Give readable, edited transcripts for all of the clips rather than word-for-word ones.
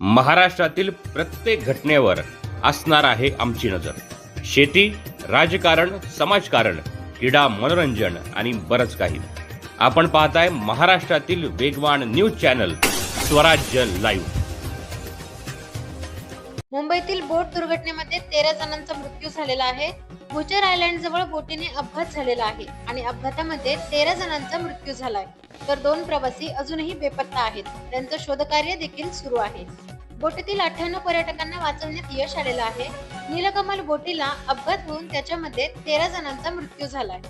महाराष्ट्रातील प्रत्येक घटनेवर असणार आहे आमची नजर. शेती, राजकारण, समाजकारण, क्रीडा, मनोरंजन आणि बरंच काही. आपण पाहताय महाराष्ट्रातील वेगवान न्यूज चॅनल स्वराज्य लाईव्ह. मुंबईतील बोट दुर्घटनेमध्ये 13 जणांचा मृत्यू झालेला आहे. बुचर आयलँड जवळ बोटीने अपघात झालेला आहे आणि अपघातामध्ये 13 जणांचा मृत्यू झालाय, तर 2 प्रवासी अजूनही बेपत्ता आहेत. त्यांचं शोधकार्य देखील सुरू आहे. बोटीतील 98 पर्यटकांना वाचवण्यात यश आलेलं आहे. नीलकमल बोटीला अपघात होऊन त्याच्यामध्ये 13 जणांचा मृत्यू झालाय.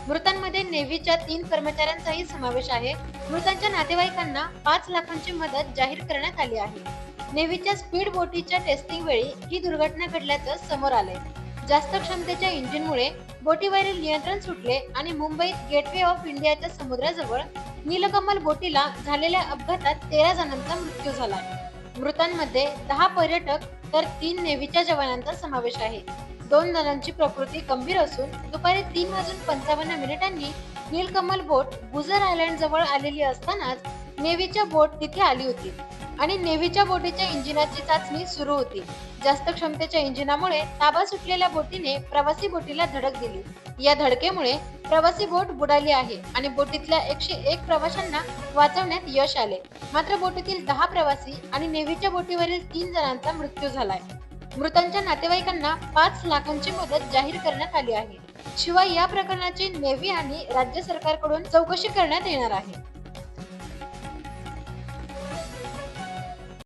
मृतांमध्ये नेव्हीच्या 3 कर्मचाऱ्यांचाही समावेश आहे. मृतांच्या नातेवाईकांना 5 लाखांची मदत जाहीर करण्यात आली आहे. नेव्हीच्या स्पीड बोटीच्या टेस्टिंग वेळी ही दुर्घटना घडल्याचं समोर आलंय. जास्त क्षमतेच्या इंजिनमुळे बोटीवरील नियंत्रण सुटले आणि मुंबईत गेटवे ऑफ इंडियाच्या समुद्राजवळ नीलकमल बोटीला झालेल्या अपघातात 13 जणांचा मृत्यू झाला. मृतांमध्ये 10 पर्यटक तर 3 नेव्हीच्या जवानांचा समावेश आहे. 2 जणांची प्रकृती गंभीर असून दुपारी 3:55 नीलकमल बोट बुजर आयलँड जवळ आलेली असतानाच नेव्हीच्या बोट तिथे आली होती आणि नेव्हीच्या बोटीच्या इंजिनाची चाचणी सुरू होती. जास्त क्षमतेच्या इंजिनामुळे ताबा सुटलेल्या बोटीने प्रवासी बोटीला धडक दिली. या धडकेमुळे प्रवासी बोट बुडाली आहे आणि बोटीतल्या 101 प्रवाशांना वाचवण्यात यश आले. मात्र बोटीतील 10 प्रवासी आणि नेव्हीच्या बोटीवरील 3 जणांचा मृत्यू झालाय. मृतांच्या नातेवाईकांना 5 लाखांची मदत जाहीर करण्यात आली आहे. शिवाय या प्रकरणाची नेव्ही आणि राज्य सरकारकडून चौकशी करण्यात येणार आहे.